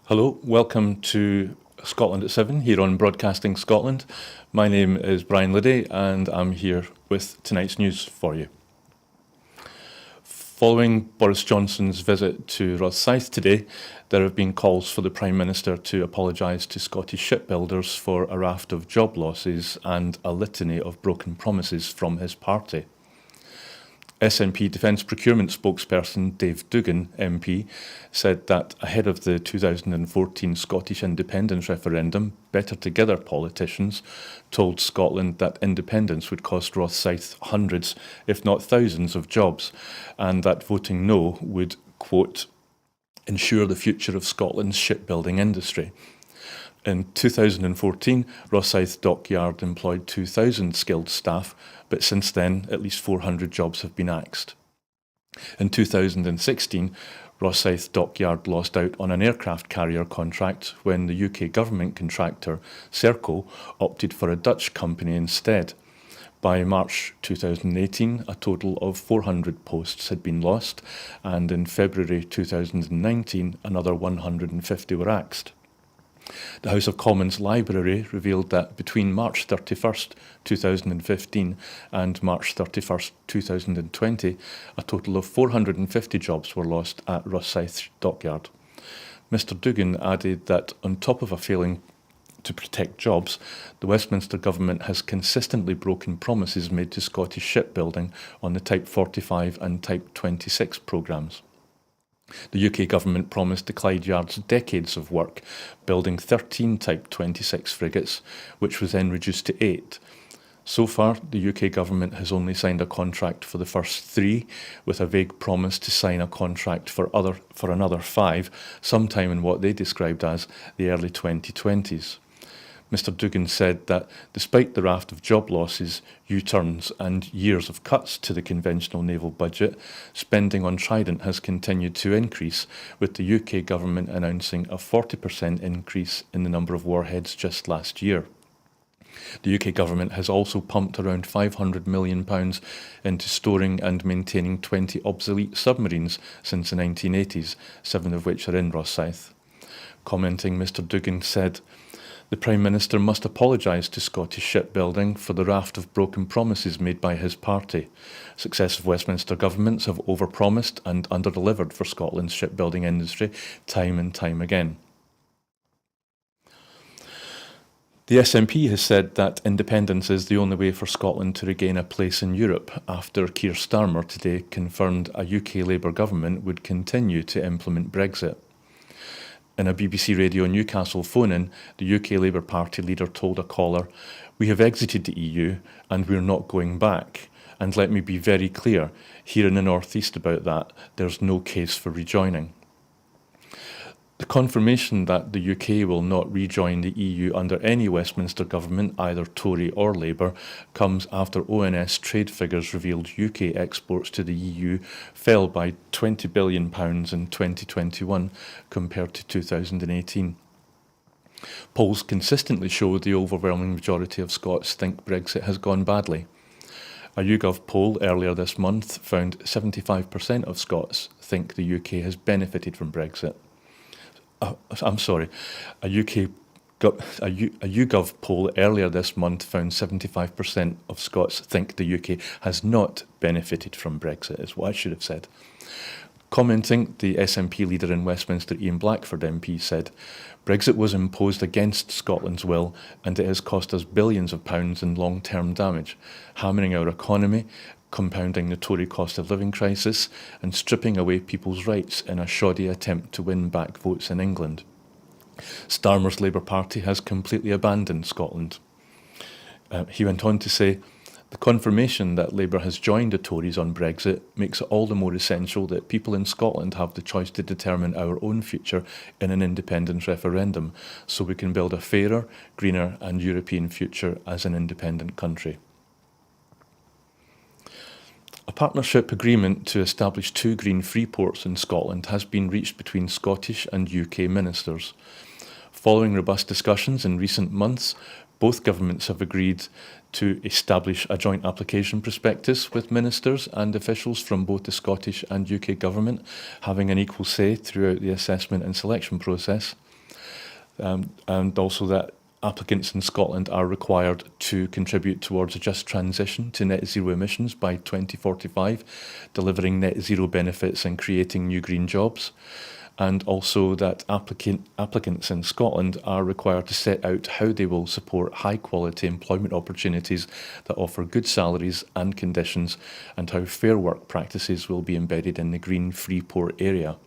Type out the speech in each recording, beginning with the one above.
Hello, welcome to Scotland at 7 here on Broadcasting Scotland. My name is Brian Liddy and I'm here with tonight's news for you. Following Boris Johnson's visit to Rosyth today, there have been calls for the Prime Minister to apologise to Scottish shipbuilders for a raft of job losses and a litany of broken promises from his party. SNP Defence Procurement spokesperson Dave Duggan, MP, said that ahead of the 2014 Scottish independence referendum, Better Together politicians told Scotland that independence would cost Rosyth hundreds, if not thousands, of jobs, and that voting no would, quote, ensure the future of Scotland's shipbuilding industry. In 2014, Rosyth Dockyard employed 2,000 skilled staff, but since then, at least 400 jobs have been axed. In 2016, Rosyth Dockyard lost out on an aircraft carrier contract when the UK government contractor, Serco, opted for a Dutch company instead. By March 2018, a total of 400 posts had been lost, and in February 2019, another 150 were axed. The House of Commons Library revealed that between March 31st, 2015 and March 31st, 2020, a total of 450 jobs were lost at Rosyth Dockyard. Mr Duggan added that on top of a failing to protect jobs, the Westminster Government has consistently broken promises made to Scottish shipbuilding on the Type 45 and Type 26 programmes. The UK government promised the Clyde Yards decades of work, building 13 Type 26 frigates, which was then reduced to 8. So far, the UK government has only signed a contract for the first 3, with a vague promise to sign a contract for another 5, sometime in what they described as the early 2020s. Mr Duggan said that despite the raft of job losses, U-turns and years of cuts to the conventional naval budget, spending on Trident has continued to increase, with the UK government announcing a 40% increase in the number of warheads just last year. The UK government has also pumped around £500 million into storing and maintaining 20 obsolete submarines since the 1980s, 7 of which are in Rosyth. Commenting, Mr Duggan said, "The Prime Minister must apologise to Scottish shipbuilding for the raft of broken promises made by his party. Successive Westminster governments have overpromised and underdelivered for Scotland's shipbuilding industry time and time again." The SNP has said that independence is the only way for Scotland to regain a place in Europe after Keir Starmer today confirmed a UK Labour government would continue to implement Brexit. In a BBC Radio Newcastle phone-in, the UK Labour Party leader told a caller, "We have exited the EU and we're not going back. And let me be very clear, here in the North East about that, there's no case for rejoining." The confirmation that the UK will not rejoin the EU under any Westminster government, either Tory or Labour, comes after ONS trade figures revealed UK exports to the EU fell by £20 billion in 2021 compared to 2018. Polls consistently show the overwhelming majority of Scots think Brexit has gone badly. A YouGov poll earlier this month found 75% of Scots think the UK has benefited from Brexit. A YouGov poll earlier this month found 75% of Scots think the UK has not benefited from Brexit, is what I should have said. Commenting, the SNP leader in Westminster, Ian Blackford MP, said, "Brexit was imposed against Scotland's will and it has cost us billions of pounds in long-term damage, hammering our economy, compounding the Tory cost of living crisis and stripping away people's rights in a shoddy attempt to win back votes in England. Starmer's Labour Party has completely abandoned Scotland." He went on to say, "The confirmation that Labour has joined the Tories on Brexit makes it all the more essential that people in Scotland have the choice to determine our own future in an independence referendum, so we can build a fairer, greener and European future as an independent country." A partnership agreement to establish 2 green free ports in Scotland has been reached between Scottish and UK ministers. Following robust discussions in recent months, both governments have agreed to establish a joint application prospectus with ministers and officials from both the Scottish and UK government, having an equal say throughout the assessment and selection process. and also that applicants in Scotland are required to contribute towards a just transition to net zero emissions by 2045, delivering net zero benefits and creating new green jobs. And also that applicants in Scotland are required to set out how they will support high quality employment opportunities that offer good salaries and conditions, and how fair work practices will be embedded in the Green Freeport area.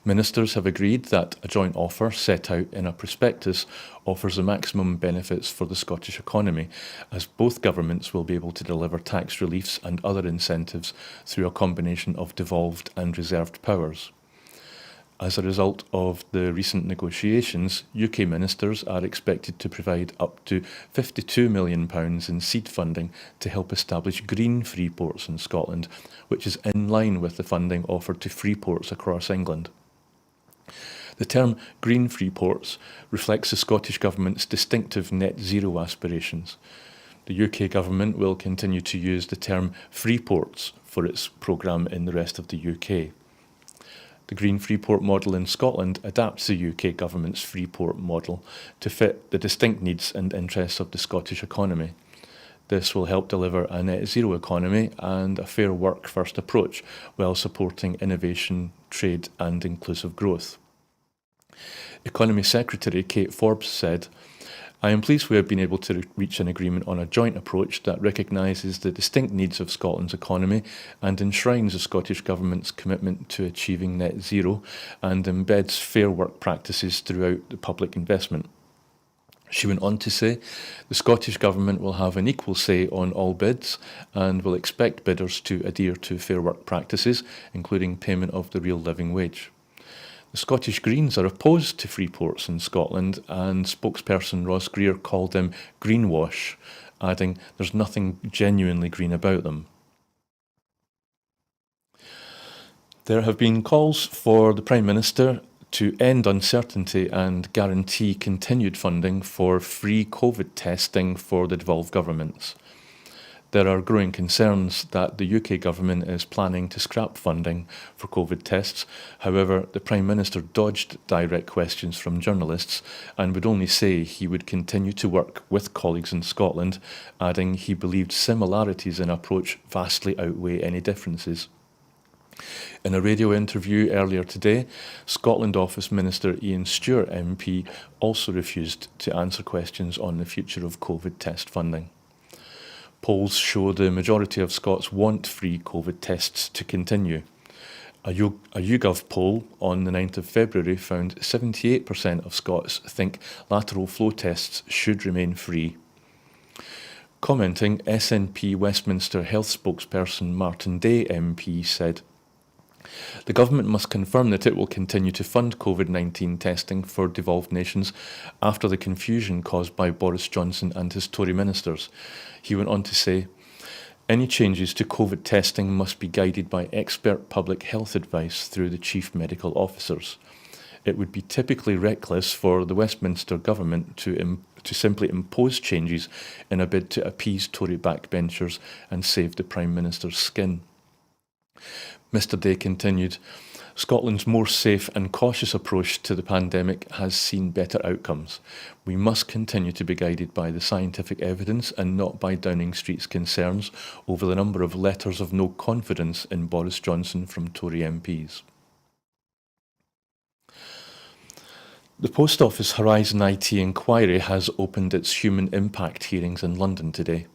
Ministers have agreed that a joint offer set out in a prospectus offers the maximum benefits for the Scottish economy, as both governments will be able to deliver tax reliefs and other incentives through a combination of devolved and reserved powers. As a result of the recent negotiations, UK ministers are expected to provide up to £52 million in seed funding to help establish green freeports in Scotland, which is in line with the funding offered to freeports across England. The term green freeports reflects the Scottish Government's distinctive net zero aspirations. The UK Government will continue to use the term freeports for its programme in the rest of the UK. The Green Freeport model in Scotland adapts the UK Government's Freeport model to fit the distinct needs and interests of the Scottish economy. This will help deliver a net zero economy and a fair work first approach while supporting innovation, trade and inclusive growth. Economy Secretary Kate Forbes said, "I am pleased we have been able to reach an agreement on a joint approach that recognises the distinct needs of Scotland's economy and enshrines the Scottish Government's commitment to achieving net zero and embeds fair work practices throughout the public investment." She went on to say, "The Scottish Government will have an equal say on all bids and will expect bidders to adhere to fair work practices, including payment of the real living wage." The Scottish Greens are opposed to freeports in Scotland, and spokesperson Ross Greer called them greenwash, adding, "There's nothing genuinely green about them." There have been calls for the Prime Minister to end uncertainty and guarantee continued funding for free COVID testing for the devolved governments. There are growing concerns that the UK Government is planning to scrap funding for COVID tests. However, the Prime Minister dodged direct questions from journalists and would only say he would continue to work with colleagues in Scotland, adding he believed similarities in approach vastly outweigh any differences. In a radio interview earlier today, Scotland Office Minister Ian Stewart MP also refused to answer questions on the future of COVID test funding. Polls show the majority of Scots want free COVID tests to continue. A YouGov poll on the 9th of February found 78% of Scots think lateral flow tests should remain free. Commenting, SNP Westminster Health spokesperson Martin Day MP said, "The Government must confirm that it will continue to fund COVID-19 testing for devolved nations after the confusion caused by Boris Johnson and his Tory ministers." He went on to say, "Any changes to COVID testing must be guided by expert public health advice through the chief medical officers. It would be typically reckless for the Westminster Government to simply impose changes in a bid to appease Tory backbenchers and save the Prime Minister's skin." Mr Day continued, "Scotland's more safe and cautious approach to the pandemic has seen better outcomes. We must continue to be guided by the scientific evidence and not by Downing Street's concerns over the number of letters of no confidence in Boris Johnson from Tory MPs." The Post Office Horizon IT inquiry has opened its human impact hearings in London today.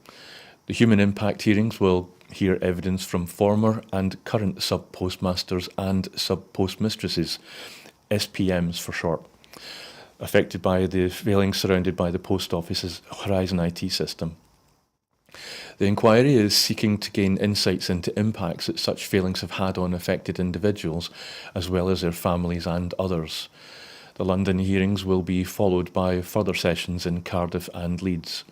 The human impact hearings will hear evidence from former and current sub-postmasters and sub-postmistresses, SPMs for short, affected by the failings surrounded by the Post Office's Horizon IT system. The inquiry is seeking to gain insights into impacts that such failings have had on affected individuals, as well as their families and others. The London hearings will be followed by further sessions in Cardiff and Leeds.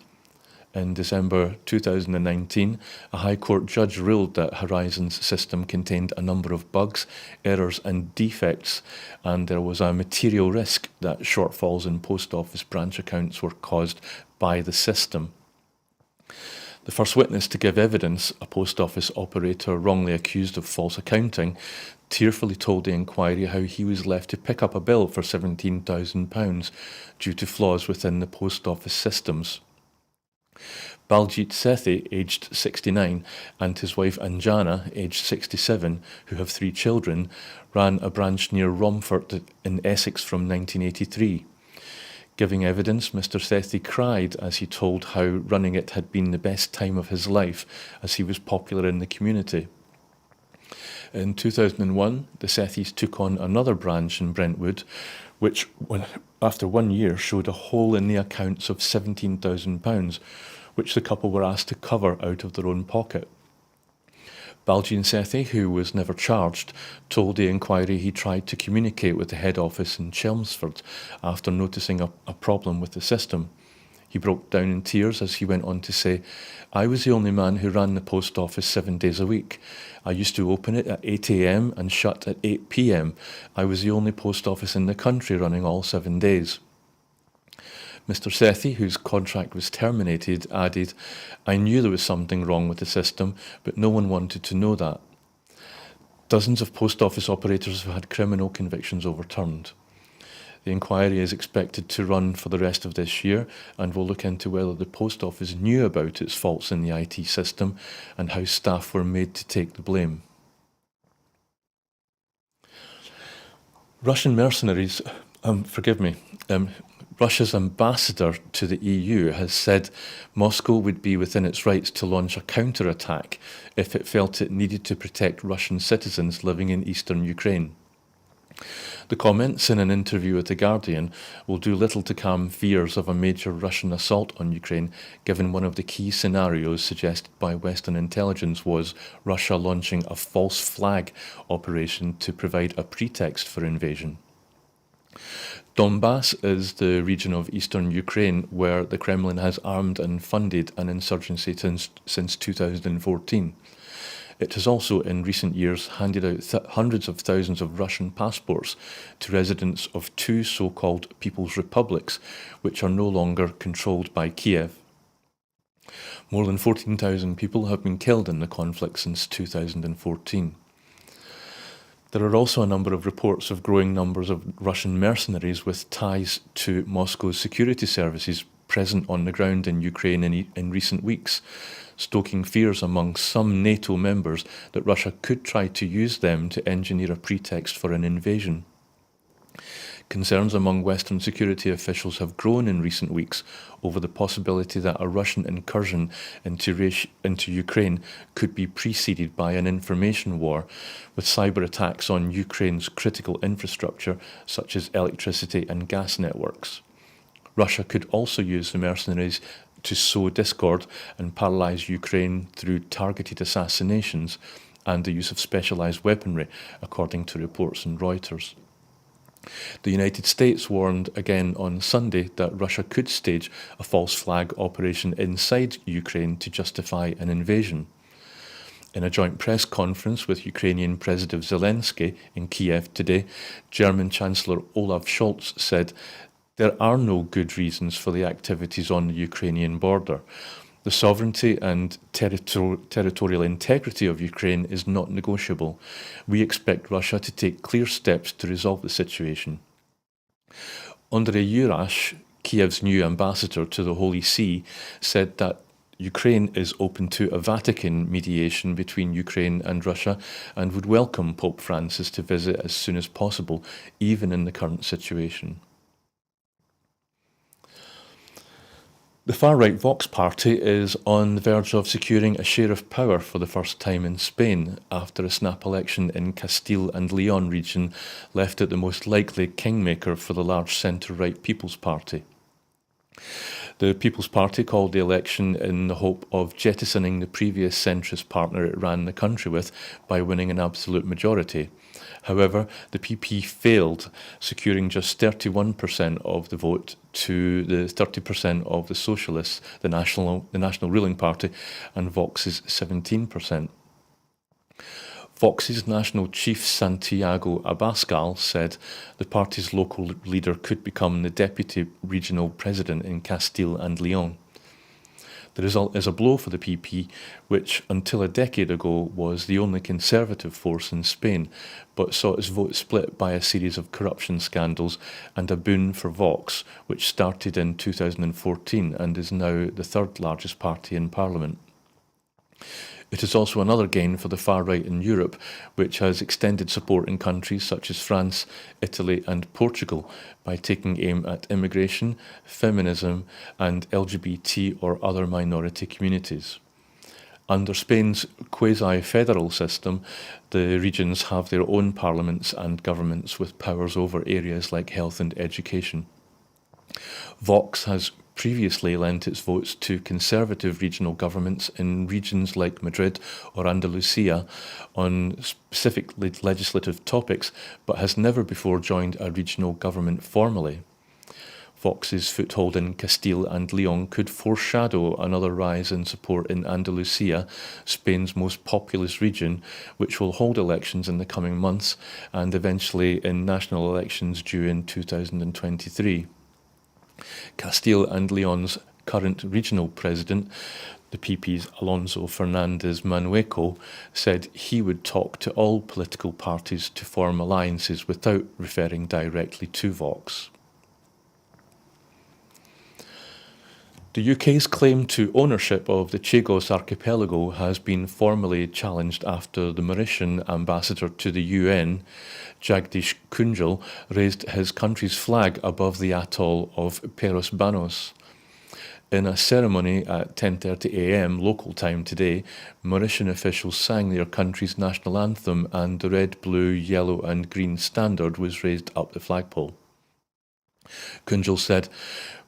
In December 2019, a High Court judge ruled that Horizon's system contained a number of bugs, errors and defects, and there was a material risk that shortfalls in post office branch accounts were caused by the system. The first witness to give evidence, a post office operator wrongly accused of false accounting, tearfully told the inquiry how he was left to pick up a bill for £17,000 due to flaws within the post office systems. Baljit Sethi, aged 69, and his wife Anjana, aged 67, who have 3 children, ran a branch near Romford in Essex from 1983. Giving evidence, Mr. Sethi cried as he told how running it had been the best time of his life, as he was popular in the community. In 2001, the Sethis took on another branch in Brentwood, which, after 1 year, showed a hole in the accounts of £17,000, which the couple were asked to cover out of their own pocket. Baljit Sethi, who was never charged, told the inquiry he tried to communicate with the head office in Chelmsford after noticing a problem with the system. He broke down in tears as he went on to say, "I was the only man who ran the post office 7 days a week. I used to open it at 8 a.m. and shut at 8 p.m. I was the only post office in the country running all 7 days." Mr. Sethi, whose contract was terminated, added, "I knew there was something wrong with the system, but no one wanted to know that." Dozens of post office operators have had criminal convictions overturned. The inquiry is expected to run for the rest of this year and will look into whether the post office knew about its faults in the IT system and how staff were made to take the blame. Russian mercenaries, Russia's ambassador to the EU has said Moscow would be within its rights to launch a counterattack if it felt it needed to protect Russian citizens living in eastern Ukraine. The comments in an interview with The Guardian will do little to calm fears of a major Russian assault on Ukraine, given one of the key scenarios suggested by Western intelligence was Russia launching a false flag operation to provide a pretext for invasion. Donbass is the region of eastern Ukraine where the Kremlin has armed and funded an insurgency since 2014. It has also, in recent years, handed out hundreds of thousands of Russian passports to residents of 2 so-called People's Republics, which are no longer controlled by Kiev. More than 14,000 people have been killed in the conflict since 2014. There are also a number of reports of growing numbers of Russian mercenaries with ties to Moscow's security services present on the ground in Ukraine in recent weeks, stoking fears among some NATO members that Russia could try to use them to engineer a pretext for an invasion. Concerns among Western security officials have grown in recent weeks over the possibility that a Russian incursion into Ukraine could be preceded by an information war, with cyber attacks on Ukraine's critical infrastructure such as electricity and gas networks. Russia could also use the mercenaries to sow discord and paralyse Ukraine through targeted assassinations and the use of specialised weaponry, according to reports in Reuters. The United States warned again on Sunday that Russia could stage a false flag operation inside Ukraine to justify an invasion. In a joint press conference with Ukrainian President Zelensky in Kiev today, German Chancellor Olaf Scholz said, "There are no good reasons for the activities on the Ukrainian border. The sovereignty and territorial integrity of Ukraine is not negotiable. We expect Russia to take clear steps to resolve the situation." Andrei Yurash, Kiev's new ambassador to the Holy See, said that Ukraine is open to a Vatican mediation between Ukraine and Russia and would welcome Pope Francis to visit as soon as possible, even in the current situation. The far-right Vox party is on the verge of securing a share of power for the first time in Spain after a snap election in Castile and Leon region left it the most likely kingmaker for the large centre-right People's Party. The People's Party called the election in the hope of jettisoning the previous centrist partner it ran the country with by winning an absolute majority. However, the PP failed, securing just 31% of the vote to the 30% of the Socialists, the national ruling party, and Vox's 17%. Vox's national chief Santiago Abascal said the party's local leader could become the deputy regional president in Castile and Leon. The result is a blow for the PP, which until a decade ago was the only conservative force in Spain, but saw its vote split by a series of corruption scandals, and a boon for Vox, which started in 2014 and is now the third largest party in Parliament. It is also another gain for the far right in Europe, which has extended support in countries such as France, Italy and Portugal by taking aim at immigration, feminism and LGBT or other minority communities. Under Spain's quasi-federal system, the regions have their own parliaments and governments with powers over areas like health and education. Vox has previously lent its votes to conservative regional governments in regions like Madrid or Andalusia on specific legislative topics, but has never before joined a regional government formally. Vox's foothold in Castile and Leon could foreshadow another rise in support in Andalusia, Spain's most populous region, which will hold elections in the coming months and eventually in national elections due in 2023. Castile and Leon's current regional president, the PP's Alonso Fernandez Manueco, said he would talk to all political parties to form alliances without referring directly to Vox. The UK's claim to ownership of the Chagos archipelago has been formally challenged after the Mauritian ambassador to the UN, Jagdish Kunjal, raised his country's flag above the atoll of Peros Banos. In a ceremony at 10:30 a.m. local time today, Mauritian officials sang their country's national anthem and the red, blue, yellow and green standard was raised up the flagpole. Kunjal said,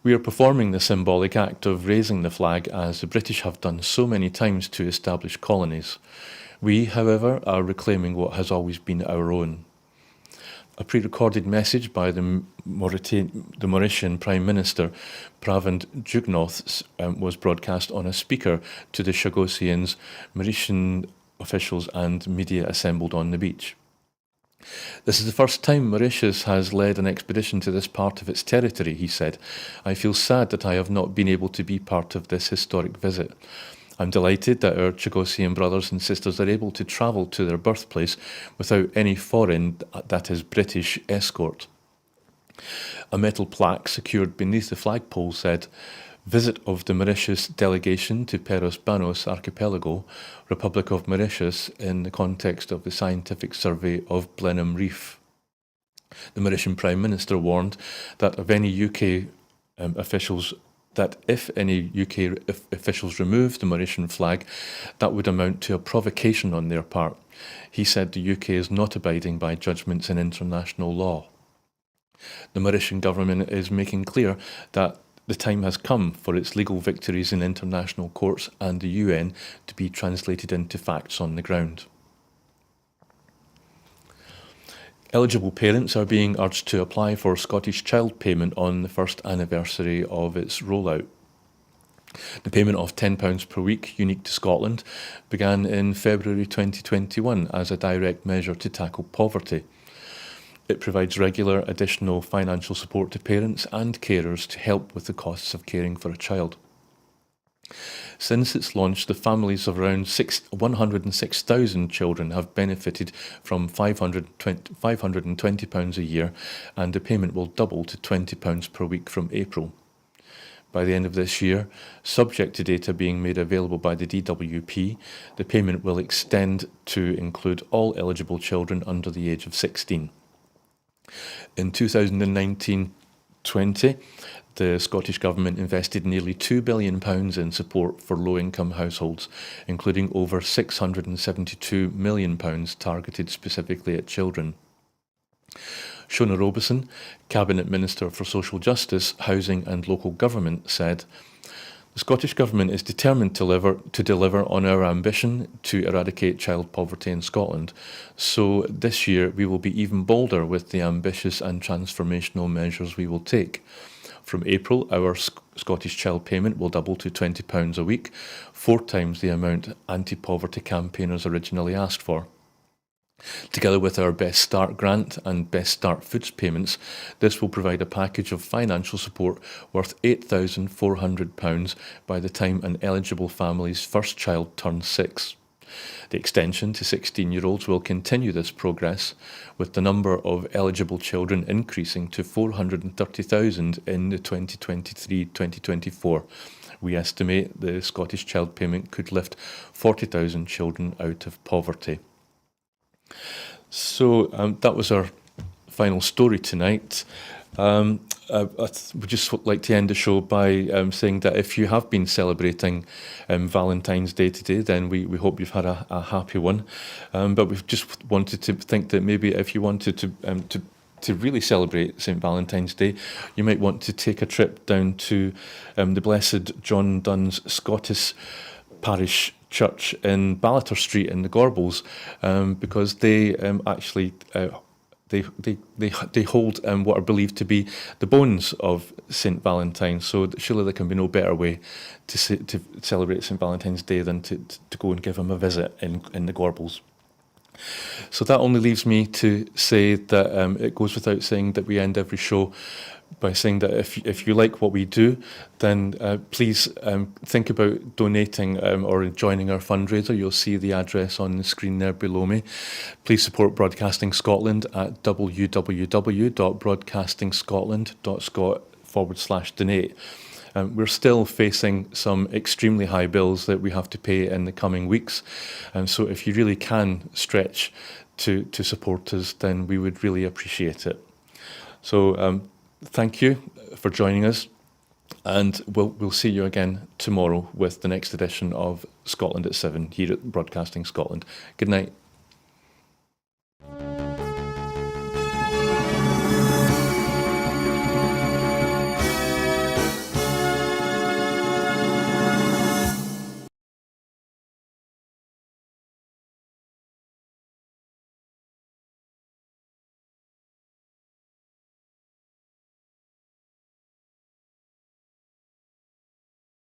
"We are performing the symbolic act of raising the flag as the British have done so many times to establish colonies. We, however, are reclaiming what has always been our own." A pre-recorded message by the Mauritian Prime Minister, Pravind Jugnauth, was broadcast on a speaker to the Chagosians, Mauritian officials and media assembled on the beach. "This is the first time Mauritius has led an expedition to this part of its territory," he said. "I feel sad that I have not been able to be part of this historic visit. I'm delighted that our Chagosian brothers and sisters are able to travel to their birthplace without any foreign, that is British, escort." A metal plaque secured beneath the flagpole said, "Visit of the Mauritius delegation to Peros Banos Archipelago, Republic of Mauritius, in the context of the scientific survey of Blenheim Reef." The Mauritian Prime Minister warned that if any UK officials remove the Mauritian flag, that would amount to a provocation on their part. He said the UK is not abiding by judgments in international law. The Mauritian government is making clear that the time has come for its legal victories in international courts and the UN to be translated into facts on the ground. Eligible parents are being urged to apply for Scottish Child Payment on the first anniversary of its rollout. The payment of £10 per week, unique to Scotland, began in February 2021 as a direct measure to tackle poverty. It provides regular additional financial support to parents and carers to help with the costs of caring for a child. Since its launch, the families of around 106,000 children have benefited from £520 a year, and the payment will double to £20 per week from April. By the end of this year, subject to data being made available by the DWP, the payment will extend to include all eligible children under the age of 16. In 2019-20, the Scottish Government invested nearly £2 billion in support for low-income households, including over £672 million targeted specifically at children. Shona Robeson, Cabinet Minister for Social Justice, Housing and Local Government, said, "The Scottish Government is determined to deliver on our ambition to eradicate child poverty in Scotland, so this year we will be even bolder with the ambitious and transformational measures we will take. From April, our Scottish Child Payment will double to £20 a week, 4 times the amount anti-poverty campaigners originally asked for. Together with our Best Start grant and Best Start Foods payments, this will provide a package of financial support worth £8,400 by the time an eligible family's first child turns 6. The extension to 16-year-olds will continue this progress, with the number of eligible children increasing to 430,000 in the 2023-2024. We estimate the Scottish Child Payment could lift 40,000 children out of poverty. So that was our final story tonight. I would just like to end the show by saying that if you have been celebrating Valentine's Day today, then we hope you've had a happy one. But we've just wanted to think that maybe if you wanted to really celebrate St. Valentine's Day, you might want to take a trip down to the Blessed John Dunn's Scottish Parish Church in Ballater Street in the Gorbals, because they actually they hold what are believed to be the bones of St. Valentine. So surely there can be no better way to celebrate St. Valentine's Day than to go and give him a visit in the Gorbals. So that only leaves me to say that it goes without saying that we end every show by saying that if you like what we do, then please think about donating or joining our fundraiser. You'll see the address on the screen there below me. Please support Broadcasting Scotland at www.broadcastingscotland.scot/donate. We're still facing some extremely high bills that we have to pay in the coming weeks. So if you really can stretch to support us, then we would really appreciate it. So thank you for joining us, and we'll see you again tomorrow with the next edition of Scotland at 7 here at Broadcasting Scotland. Good night.